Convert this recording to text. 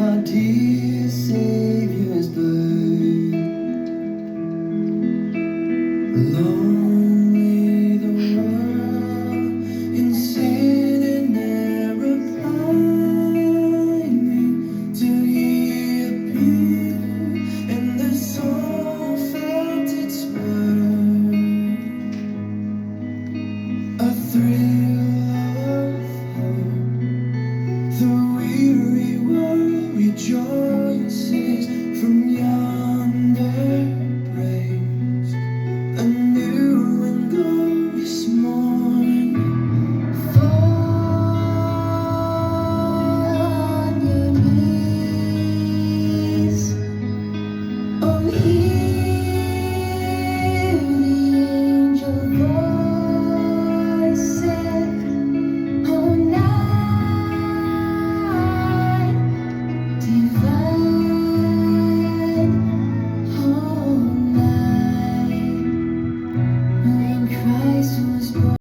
our dear Savior's blood. Long lay the world in sin and error pining, till He appeared and the soul felt its worth. A thrill of hope, the weary world rejoices.